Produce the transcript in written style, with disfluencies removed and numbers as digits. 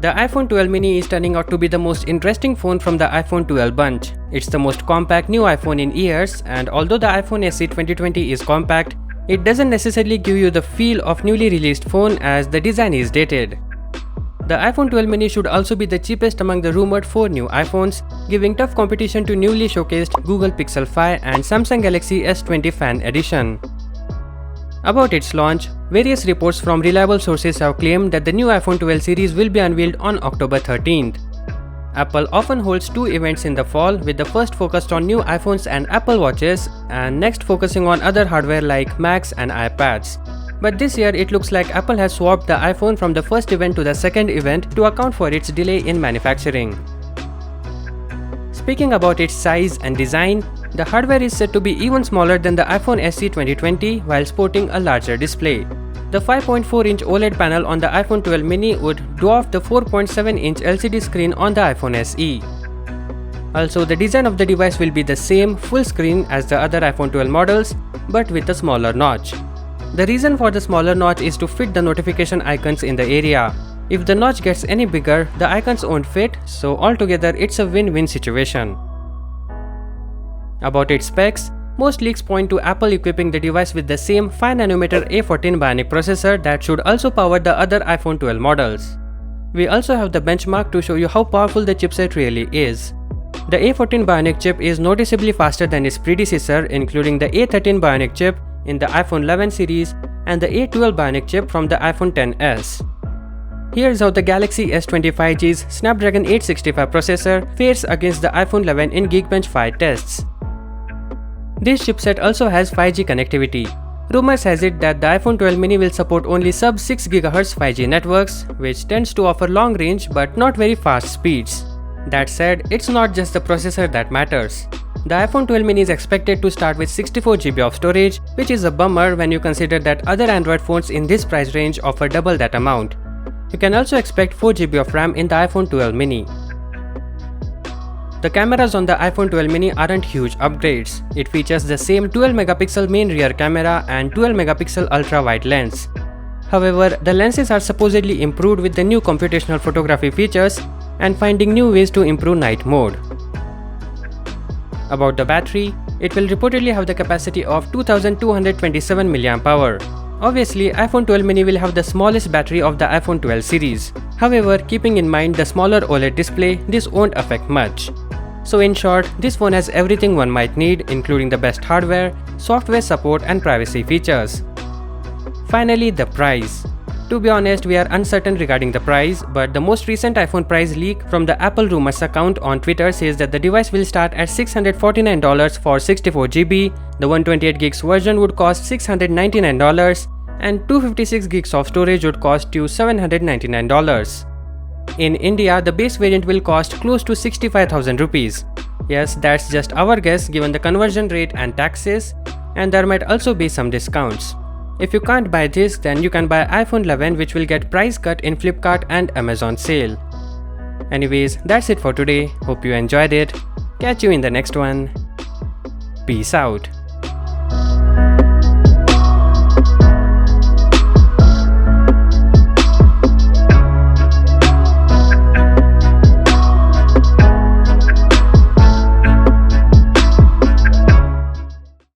The iPhone 12 mini is turning out to be the most interesting phone from the iPhone 12 bunch. It's the most compact new iPhone in years, and although the iPhone SE 2020 is compact, it doesn't necessarily give you the feel of newly released phone as the design is dated. The iPhone 12 mini should also be the cheapest among the rumored 4 new iPhones, giving tough competition to newly showcased Google Pixel 5 and Samsung Galaxy S20 Fan Edition. About its launch, various reports from reliable sources have claimed that the new iPhone 12 series will be unveiled on October 13th. Apple often holds 2 events in the fall, with the first focused on new iPhones and Apple Watches, and next focusing on other hardware like Macs and iPads. But this year it looks like Apple has swapped the iPhone from the first event to the second event to account for its delay in manufacturing. Speaking about its size and design, the hardware is said to be even smaller than the iPhone SE 2020 while sporting a larger display. The 5.4-inch OLED panel on the iPhone 12 mini would dwarf the 4.7-inch LCD screen on the iPhone SE. Also, the design of the device will be the same full screen as the other iPhone 12 models, but with a smaller notch. The reason for the smaller notch is to fit the notification icons in the area. If the notch gets any bigger, the icons won't fit, so altogether it's a win-win situation. About its specs, most leaks point to Apple equipping the device with the same 5nm A14 Bionic processor that should also power the other iPhone 12 models. We also have the benchmark to show you how powerful the chipset really is. The A14 Bionic chip is noticeably faster than its predecessor, including the A13 Bionic chip in the iPhone 11 series and the A12 Bionic chip from the iPhone XS. Here's how the Galaxy S20 5G's Snapdragon 865 processor fares against the iPhone 11 in Geekbench 5 tests. This chipset also has 5G connectivity. Rumors has it that the iPhone 12 mini will support only sub-6 GHz 5G networks, which tends to offer long range but not very fast speeds. That said, it's not just the processor that matters. The iPhone 12 mini is expected to start with 64GB of storage, which is a bummer when you consider that other Android phones in this price range offer double that amount. You can also expect 4GB of RAM in the iPhone 12 mini. The cameras on the iPhone 12 mini aren't huge upgrades. It features the same 12MP main rear camera and 12MP ultra-wide lens. However, the lenses are supposedly improved with the new computational photography features and finding new ways to improve night mode. About the battery, it will reportedly have the capacity of 2227 mAh. Obviously, iPhone 12 mini will have the smallest battery of the iPhone 12 series. However, keeping in mind the smaller OLED display, this won't affect much. So in short, this phone has everything one might need, including the best hardware, software support and privacy features. Finally, the price. To be honest, we are uncertain regarding the price, but the most recent iPhone price leak from the Apple Rumors account on Twitter says that the device will start at $649 for 64GB, the 128GB version would cost $699, and 256GB of storage would cost you $799. In India, the base variant will cost close to 65,000 rupees. Yes, that's just our guess given the conversion rate and taxes, and there might also be some discounts. If you can't buy this, then you can buy iPhone 11, which will get price cut in Flipkart and Amazon sale. Anyways, that's it for today. Hope you enjoyed it. Catch you in the next one. Peace out.